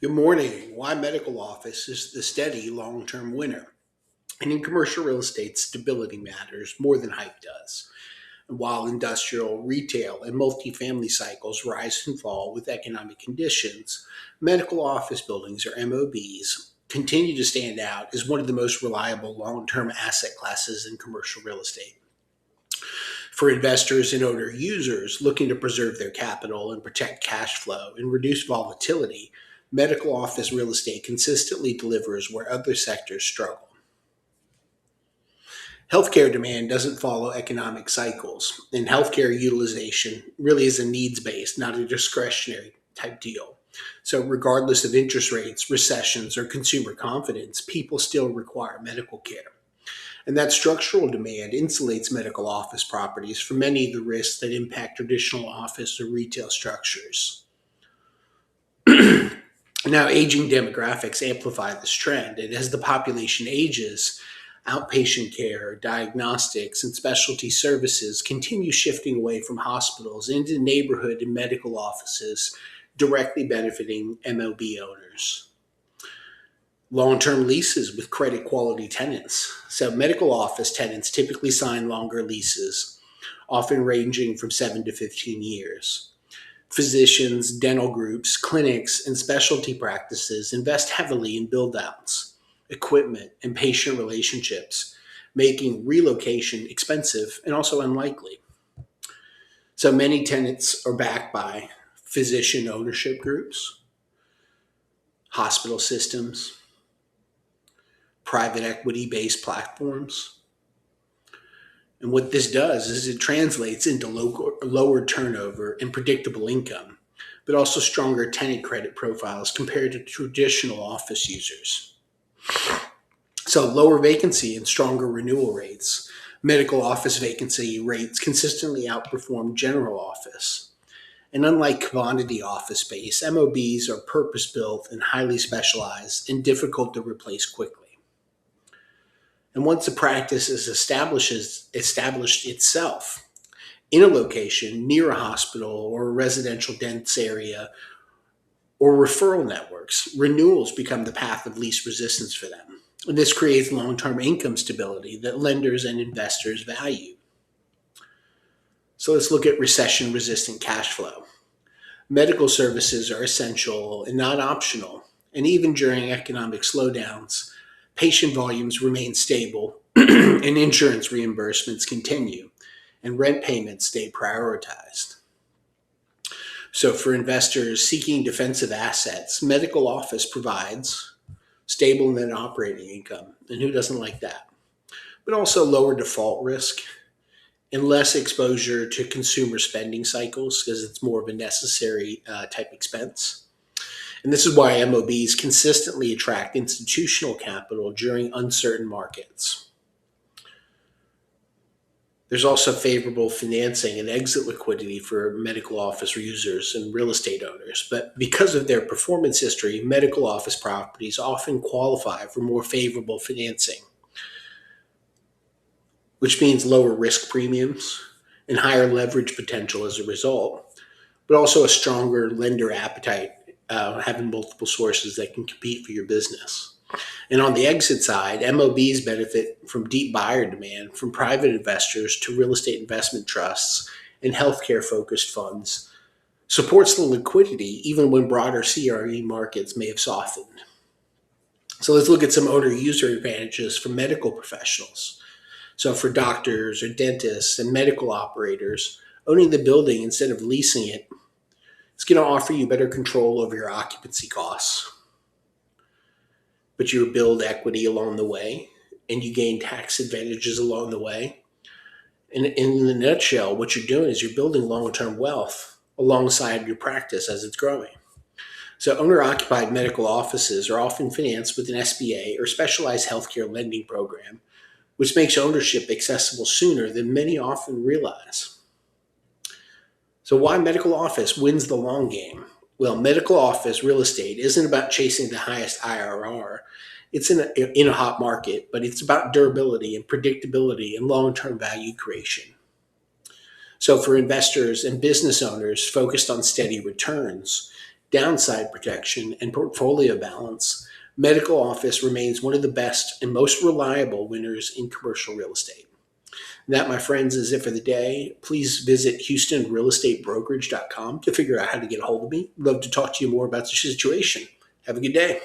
Good morning. Why medical office is the steady long term winner? And in commercial real estate, stability matters more than hype does. And while industrial, retail, and multifamily cycles rise and fall with economic conditions, medical office buildings, or MOBs, continue to stand out as one of the most reliable long term asset classes in commercial real estate. For investors and owner users looking to preserve their capital and protect cash flow and reduce volatility, medical office real estate consistently delivers where other sectors struggle. Healthcare demand doesn't follow economic cycles, and healthcare utilization really is a needs based, not a discretionary type deal. So, regardless of interest rates, recessions, or consumer confidence, people still require medical care. And that structural demand insulates medical office properties from many of the risks that impact traditional office or retail structures. Now, aging demographics amplify this trend, and as the population ages, outpatient care, diagnostics, and specialty services continue shifting away from hospitals into neighborhood and medical offices, directly benefiting MLB owners. Long-term leases with credit quality tenants. So medical office tenants typically sign longer leases, often ranging from 7 to 15 years. Physicians, dental groups, clinics, and specialty practices invest heavily in build-outs, equipment, and patient relationships, making relocation expensive and also unlikely. So many tenants are backed by physician ownership groups, hospital systems, private equity based platforms. And what this does is it translates into lower turnover and predictable income, but also stronger tenant credit profiles compared to traditional office users. So, lower vacancy and stronger renewal rates. Medical office vacancy rates consistently outperform general office. And unlike commodity office space, MOBs are purpose built and highly specialized and difficult to replace quickly. And once a practice is established itself in a location near a hospital or a residential dense area or referral networks, renewals become the path of least resistance for them. And this creates long-term income stability that lenders and investors value. So let's look at recession-resistant cash flow. Medical services are essential and not optional. And even during economic slowdowns, patient volumes remain stable and insurance reimbursements continue, and rent payments stay prioritized. So, for investors seeking defensive assets, medical office provides stable net operating income, and who doesn't like that? But also lower default risk and less exposure to consumer spending cycles because it's more of a necessary type expense. And this is why MOBs consistently attract institutional capital during uncertain markets. There's also favorable financing and exit liquidity for medical office users and real estate owners. But because of their performance history, medical office properties often qualify for more favorable financing, which means lower risk premiums and higher leverage potential as a result, but also a stronger lender appetite, having multiple sources that can compete for your business. And on the exit side, MOBs benefit from deep buyer demand from private investors to real estate investment trusts and healthcare focused funds, supports the liquidity even when broader CRE markets may have softened. So let's look at some owner user advantages for medical professionals. So for doctors or dentists and medical operators, owning the building instead of leasing it, it's going to offer you better control over your occupancy costs, but you build equity along the way and you gain tax advantages along the way. And in the nutshell, what you're doing is you're building long-term wealth alongside your practice as it's growing. So owner-occupied medical offices are often financed with an SBA or specialized healthcare lending program, which makes ownership accessible sooner than many often realize. So why medical office wins the long game? Well, medical office real estate isn't about chasing the highest IRR. It's in a hot market, but it's about durability and predictability and long-term value creation. So for investors and business owners focused on steady returns, downside protection, and portfolio balance, medical office remains one of the best and most reliable winners in commercial real estate. That, my friends, is it for the day. Please visit HoustonRealEstateBrokerage.com to figure out how to get a hold of me. Love to talk to you more about the situation. Have a good day.